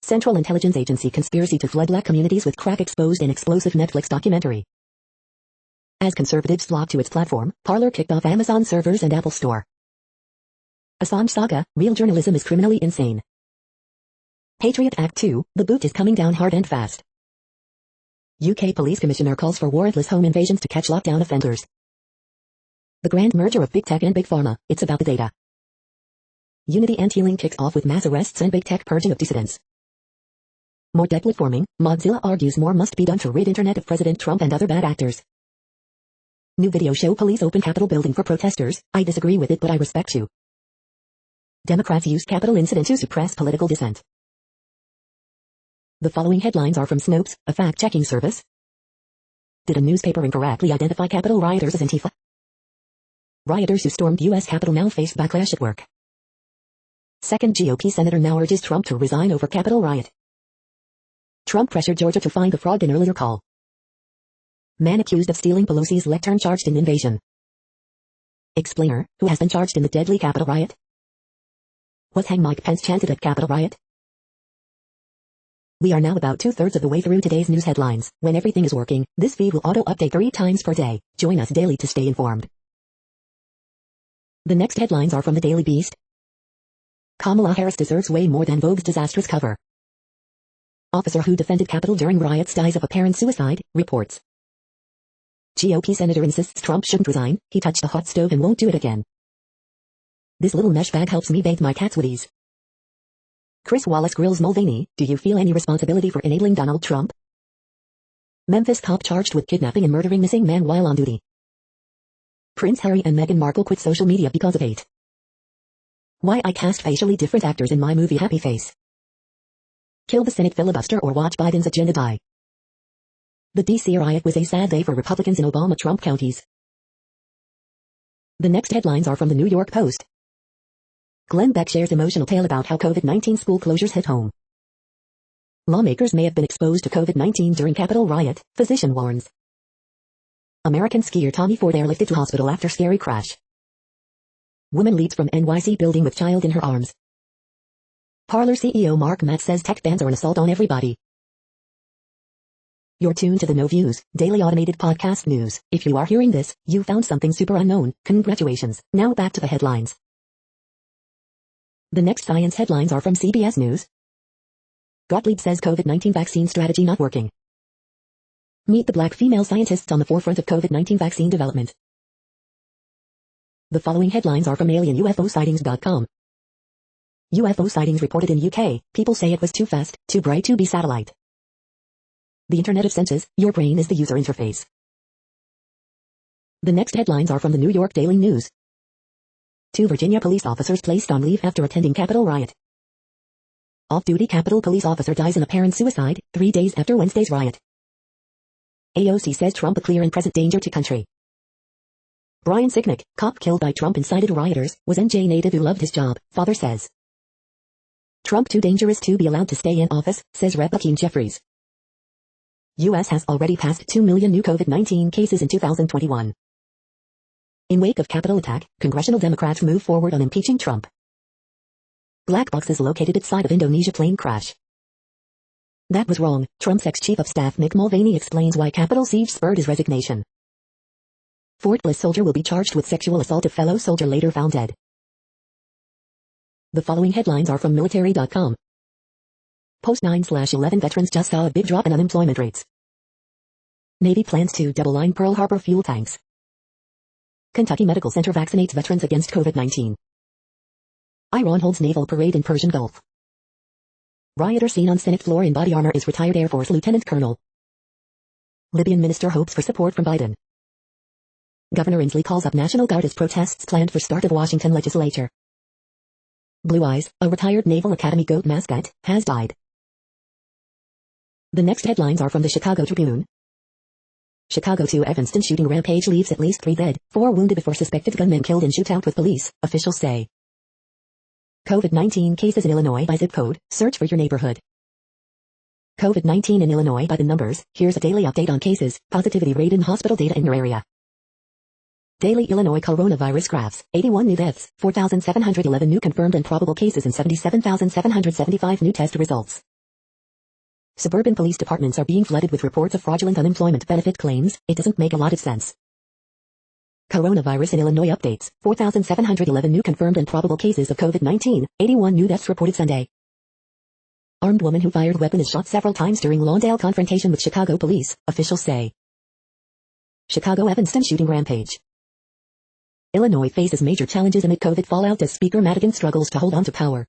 Speaker 1: Central Intelligence Agency conspiracy to flood black communities with crack exposed in explosive Netflix documentary. As conservatives flock to its platform, Parler kicked off Amazon servers and Apple Store. Assange saga, real journalism is criminally insane. Patriot Act 2, the boot is coming down hard and fast. UK Police Commissioner calls for warrantless home invasions to catch lockdown offenders. The grand merger of Big Tech and Big Pharma, it's about the data. Unity Anti-Healing kicks off with mass arrests and Big Tech purging of dissidents. More deplatforming, Mozilla argues more must be done to rid internet of President Trump and other bad actors. New video show police open Capitol building for protesters. I disagree with it, but I respect you. Democrats use Capitol incident to suppress political dissent. The following headlines are from Snopes, a fact-checking service. Did a newspaper incorrectly identify Capitol rioters as Antifa? Rioters who stormed U.S. Capitol now face backlash at work. Second GOP senator now urges Trump to resign over Capitol riot. Trump pressured Georgia to find the fraud in earlier call. Man accused of stealing Pelosi's lectern charged in invasion. Explainer, who has been charged in the deadly Capitol riot? Was Hang Mike Pence chanted at Capitol riot? We are now about 2/3 of the way through today's news headlines. When everything is working, this feed will auto-update 3 times per day. Join us daily to stay informed. The next headlines are from the Daily Beast. Kamala Harris deserves way more than Vogue's disastrous cover. Officer who defended Capitol during riots dies of apparent suicide, reports. GOP senator insists Trump shouldn't resign, he touched the hot stove and won't do it again. This little mesh bag helps me bathe my cats with ease. Chris Wallace grills Mulvaney, do you feel any responsibility for enabling Donald Trump? Memphis cop charged with kidnapping and murdering missing man while on duty. Prince Harry and Meghan Markle quit social media because of hate. Why I cast facially different actors in my movie Happy Face. Kill the Senate filibuster or watch Biden's agenda die. The D.C. riot was a sad day for Republicans in Obama-Trump counties. The next headlines are from the New York Post. Glenn Beck shares emotional tale about how COVID-19 school closures hit home. Lawmakers may have been exposed to COVID-19 during Capitol riot, physician warns. American skier Tommy Ford airlifted to hospital after scary crash. Woman leads from NYC building with child in her arms. Parler CEO Mark Matt says tech bans are an assault on everybody. You're tuned to the No Views, daily automated podcast news. If you are hearing this, you found something super unknown. Congratulations. Now back to the headlines. The next science headlines are from CBS News. Gottlieb says COVID-19 vaccine strategy not working. Meet the black female scientists on the forefront of COVID-19 vaccine development. The following headlines are from alienUFOsightings.com. UFO sightings reported in UK. People say it was too fast, too bright to be satellite. The Internet of Senses, your brain is the user interface. The next headlines are from the New York Daily News. 2 Virginia police officers placed on leave after attending Capitol riot. Off-duty Capitol police officer dies in apparent suicide, 3 days after Wednesday's riot. AOC says Trump a clear and present danger to country. Brian Sicknick, cop killed by Trump incited rioters, was NJ native who loved his job, father says. Trump too dangerous to be allowed to stay in office, says Rep. Hakeem Jeffries. U.S. has already passed 2 million new COVID-19 cases in 2021. In wake of Capitol attack, congressional Democrats move forward on impeaching Trump. Black boxes located at site of Indonesia plane crash. That was wrong, Trump's ex-chief of staff Mick Mulvaney explains why Capitol siege spurred his resignation. Fort Bliss soldier will be charged with sexual assault of fellow soldier later found dead. The following headlines are from military.com. Post 9/11 veterans just saw a big drop in unemployment rates. Navy plans to double-line Pearl Harbor fuel tanks. Kentucky Medical Center vaccinates veterans against COVID-19. Iran holds naval parade in Persian Gulf. Rioter seen on Senate floor in body armor is retired Air Force Lieutenant Colonel. Libyan minister hopes for support from Biden. Governor Inslee calls up National Guard as protests planned for start of Washington legislature. Blue Eyes, a retired Naval Academy goat mascot, has died. The next headlines are from the Chicago Tribune. Chicago 2 Evanston shooting rampage leaves at least 3 dead, 4 wounded before suspected gunman killed in shootout with police, officials say. COVID-19 cases in Illinois by zip code, search for your neighborhood. COVID-19 in Illinois by the numbers, here's a daily update on cases, positivity rate and hospital data in your area. Daily Illinois coronavirus graphs, 81 new deaths, 4,711 new confirmed and probable cases and 77,775 new test results. Suburban police departments are being flooded with reports of fraudulent unemployment benefit claims. It doesn't make a lot of sense. Coronavirus in Illinois updates, 4,711 new confirmed and probable cases of COVID-19, 81 new deaths reported Sunday. Armed woman who fired weapon is shot several times during Lawndale confrontation with Chicago police, officials say. Chicago Evanston shooting rampage. Illinois faces major challenges amid COVID fallout as Speaker Madigan struggles to hold on to power.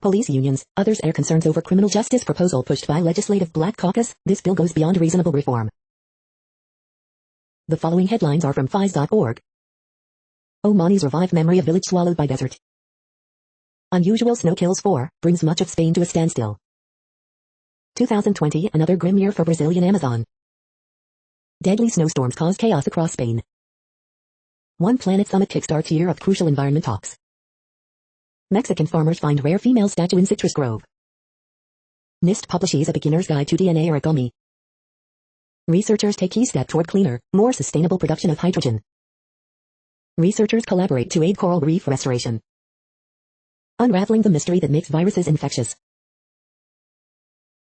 Speaker 1: Police unions, others air concerns over criminal justice proposal pushed by Legislative Black Caucus. This bill goes beyond reasonable reform. The following headlines are from FIS.org. Omani's revived memory of village swallowed by desert. Unusual snow kills 4, brings much of Spain to a standstill. 2020, another grim year for Brazilian Amazon. Deadly snowstorms cause chaos across Spain. One Planet Summit kickstarts year of crucial environment talks. Mexican farmers find rare female statue in citrus grove. NIST publishes a beginner's guide to DNA origami. Researchers take key step toward cleaner, more sustainable production of hydrogen. Researchers collaborate to aid coral reef restoration. Unraveling the mystery that makes viruses infectious.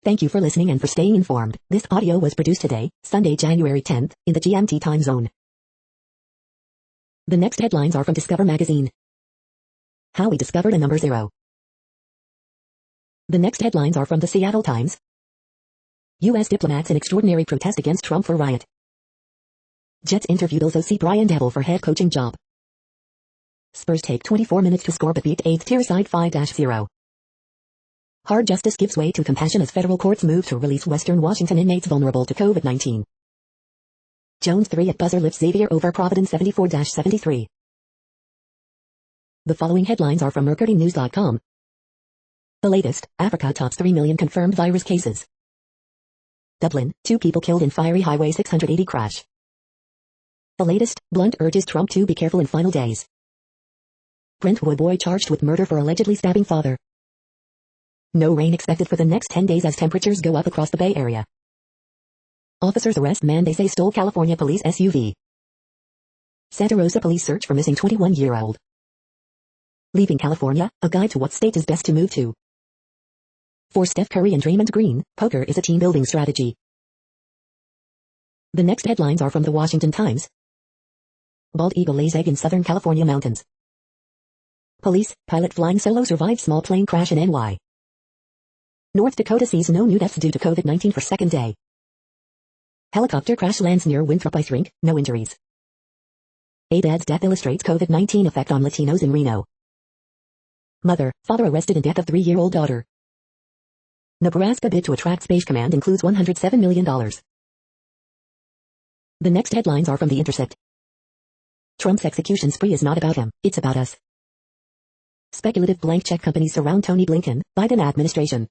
Speaker 1: Thank you for listening and for staying informed. This audio was produced today, Sunday, January 10th, in the GMT time zone. The next headlines are from Discover magazine. How we discovered a number 0. The next headlines are from the Seattle Times. U.S. diplomats in extraordinary protest against Trump for riot. Jets interviewed OC Brian Daboll for head coaching job. Spurs take 24 minutes to score but beat 8th tier side 5-0. Hard justice gives way to compassion as federal courts move to release Western Washington inmates vulnerable to COVID-19. Jones 3 at buzzer lifts Xavier over Providence 74-73. The following headlines are from MercuryNews.com. The latest, Africa tops 3 million confirmed virus cases. Dublin, 2 people killed in fiery Highway 680 crash. The latest, Blunt urges Trump to be careful in final days. Brentwood boy charged with murder for allegedly stabbing father. No rain expected for the next 10 days as temperatures go up across the Bay Area. Officers arrest man they say stole California police SUV. Santa Rosa police search for missing 21-year-old. Leaving California, a guide to what state is best to move to. For Steph Curry and Draymond Green, poker is a team-building strategy. The next headlines are from the Washington Times. Bald eagle lays egg in Southern California mountains. Police, pilot flying solo survived small plane crash in NY. North Dakota sees no new deaths due to COVID-19 for second day. Helicopter crash lands near Winthrop Ice Rink, no injuries. Abed's death illustrates COVID-19 effect on Latinos in Reno. Mother, father arrested in death of 3-year-old daughter. Nebraska bid to attract Space Command includes $107 million. The next headlines are from The Intercept. Trump's execution spree is not about him, it's about us. Speculative blank check companies surround Tony Blinken, Biden administration.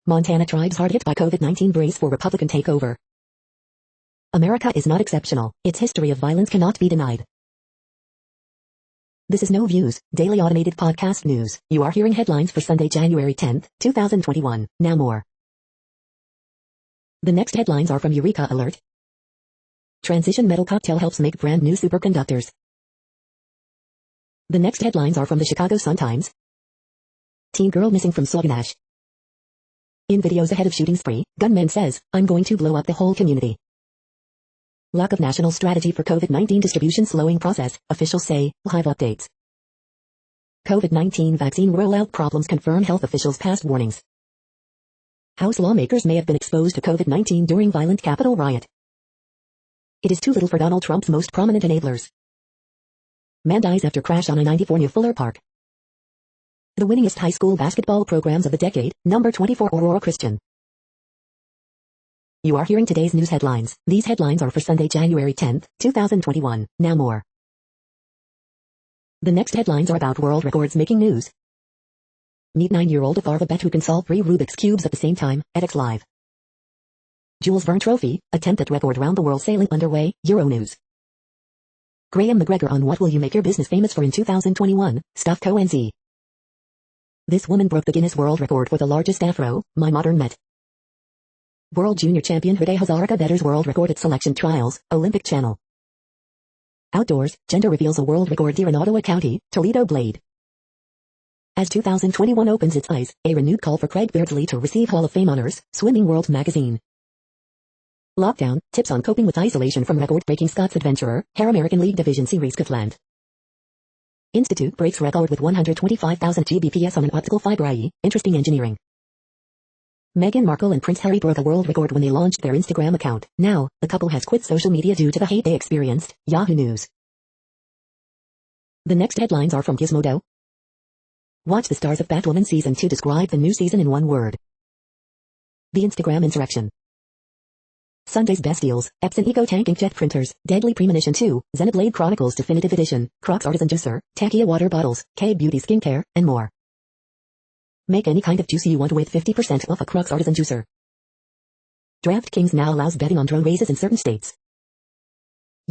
Speaker 1: Montana tribes hard hit by COVID-19 brace for Republican takeover. America is not exceptional, its history of violence cannot be denied. This is No Views, daily automated podcast news. You are hearing headlines for Sunday, January 10th, 2021. Now more. The next headlines are from Eureka Alert. Transition metal cocktail helps make brand new superconductors. The next headlines are from the Chicago Sun-Times. Teen girl missing from Sauganash. In videos ahead of shooting spree, gunman says, I'm going to blow up the whole community. Lack of national strategy for COVID-19 distribution slowing process, officials say, live updates. COVID-19 vaccine rollout problems confirm health officials' past warnings. House lawmakers may have been exposed to COVID-19 during violent Capitol riot. It is too little for Donald Trump's most prominent enablers. Man dies after crash on I-94 near Fuller Park. The winningest high school basketball programs of the decade, number 24 Aurora Christian. You are hearing today's news headlines. These headlines are for Sunday, January 10th, 2021. Now more. The next headlines are about world records making news. Meet 9-year-old Afarva Bet who can solve 3 Rubik's Cubes at the same time, edX Live. Jules Verne Trophy, attempt at record round the world sailing underway, Euronews. Graham McGregor on what will you make your business famous for in 2021, Stuff Co. NZ. This woman broke the Guinness World Record for the largest afro, My Modern Met. World Junior Champion Hriday Hazarika betters world record at selection trials, Olympic Channel. Outdoors, gender reveals a world record deer in Ottawa County, Toledo Blade. As 2021 opens its eyes, a renewed call for Craig Beardsley to receive Hall of Fame honors, Swimming World magazine. Lockdown, tips on coping with isolation from record-breaking Scots adventurer, Hair American League Division Series Scotland. Institute breaks record with 125,000 Gbps on an optical fiber IE, interesting engineering. Meghan Markle and Prince Harry broke a world record when they launched their Instagram account. Now, the couple has quit social media due to the hate they experienced, Yahoo News. The next headlines are from Gizmodo. Watch the Stars of Batwoman Season 2. Describe the new season in one word. The Instagram insurrection. Sunday's best deals, Epson Eco-Tank Inkjet Printers, Deadly Premonition 2, Xenoblade Chronicles Definitive Edition, Crocs Artisan Juicer, Takia Water Bottles, K-Beauty Skincare, and more. Make any kind of juice you want with 50% off a Crocs Artisan Juicer. DraftKings now allows betting on drone races in certain states.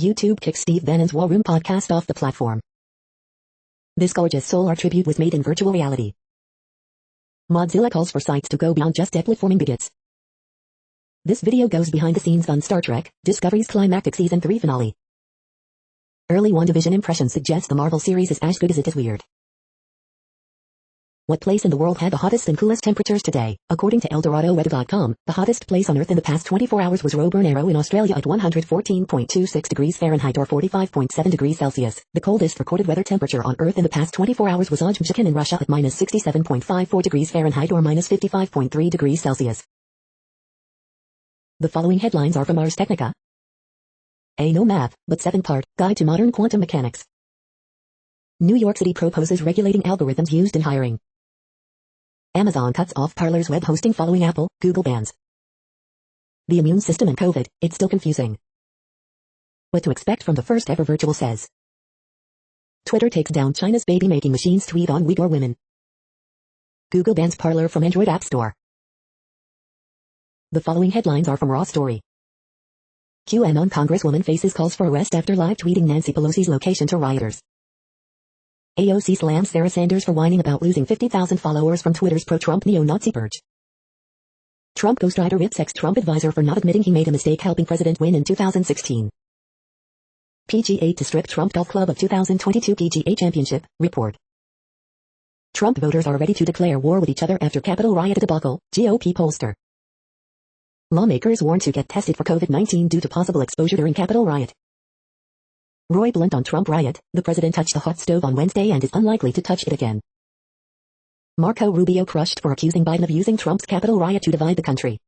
Speaker 1: YouTube kicks Steve Bannon's War Room podcast off the platform. This gorgeous soul art tribute was made in virtual reality. Mozilla calls for sites to go beyond just deplatforming bigots. This video goes behind the scenes on Star Trek, Discovery's climactic Season 3 finale. Early WandaVision impressions suggest the Marvel series is as good as it is weird. What place in the world had the hottest and coolest temperatures today? According to ElDoradoWeather.com, the hottest place on Earth in the past 24 hours was Roebourne Arrow in Australia at 114.26 degrees Fahrenheit or 45.7 degrees Celsius. The coldest recorded weather temperature on Earth in the past 24 hours was Ojmchikin in Russia at minus 67.54 degrees Fahrenheit or minus 55.3 degrees Celsius. The following headlines are from Ars Technica. A no math, but 7-part guide to modern quantum mechanics. New York City proposes regulating algorithms used in hiring. Amazon cuts off Parler's web hosting following Apple, Google bans. The immune system and COVID, it's still confusing. What to expect from the first ever virtual CES. Twitter takes down China's baby-making machines tweet on Uyghur women. Google bans Parler from Android App Store. The following headlines are from Raw Story. QAnon Congresswoman faces calls for arrest after live tweeting Nancy Pelosi's location to rioters. AOC slams Sarah Sanders for whining about losing 50,000 followers from Twitter's pro-Trump neo-Nazi purge. Trump ghostwriter rips ex-Trump advisor for not admitting he made a mistake helping president win in 2016. PGA to strip Trump Golf Club of 2022 PGA Championship, report. Trump voters are ready to declare war with each other after Capitol riot debacle, GOP pollster. Lawmakers warn to get tested for COVID-19 due to possible exposure during Capitol riot. Roy Blunt on Trump riot, the president touched the hot stove on Wednesday and is unlikely to touch it again. Marco Rubio crushed for accusing Biden of using Trump's Capitol riot to divide the country.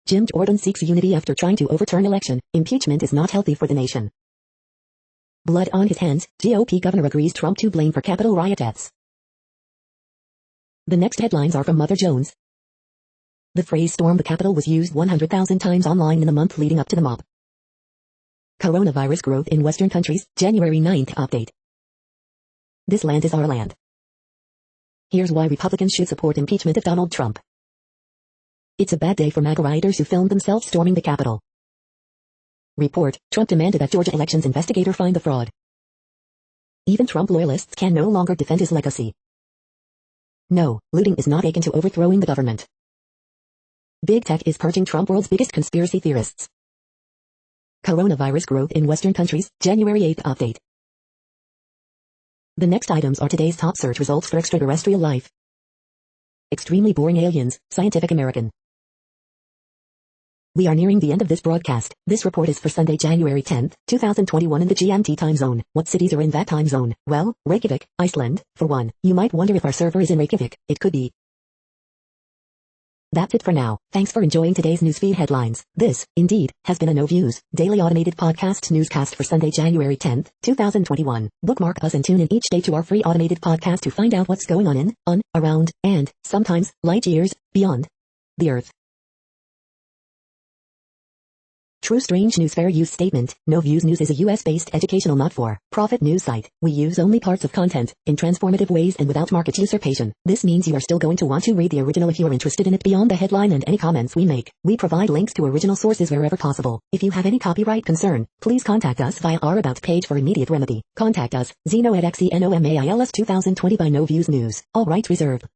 Speaker 1: Jim Jordan seeks unity after trying to overturn election. Impeachment is not healthy for the nation. Blood on his hands, GOP governor agrees Trump to blame for Capitol riot deaths. The next headlines are from Mother Jones. The phrase storm the Capitol was used 100,000 times online in the month leading up to the mob. Coronavirus growth in Western countries, January 9th update. This land is our land. Here's why Republicans should support impeachment of Donald Trump. It's a bad day for MAGA rioters who filmed themselves storming the Capitol. Report, Trump demanded that Georgia elections investigator find the fraud. Even Trump loyalists can no longer defend his legacy. No, looting is not akin to overthrowing the government. Big Tech is purging Trump, world's biggest conspiracy theorists. Coronavirus growth in Western countries, January 8th update. The next items are today's top search results for extraterrestrial life. Extremely boring aliens, Scientific American. We are nearing the end of this broadcast. This report is for Sunday, January 10th, 2021 in the GMT time zone. What cities are in that time zone? Well, Reykjavik, Iceland, for one. You might wonder if our server is in Reykjavik. It could be. That's it for now. Thanks for enjoying today's newsfeed headlines. This, indeed, has been a No Views, daily automated podcast newscast for Sunday, January 10th, 2021. Bookmark us and tune in each day to our free automated podcast to find out what's going on, around, and, sometimes, light years, beyond the Earth. True Strange News Fair Use Statement. No Views News is a US-based educational not-for-profit news site. We use only parts of content, in transformative ways and without market usurpation. This means you are still going to want to read the original if you are interested in it beyond the headline and any comments we make. We provide links to original sources wherever possible. If you have any copyright concern, please contact us via our About page for immediate remedy. Contact us, Zeno at XENOMAILS 2020 by No Views News. All rights reserved.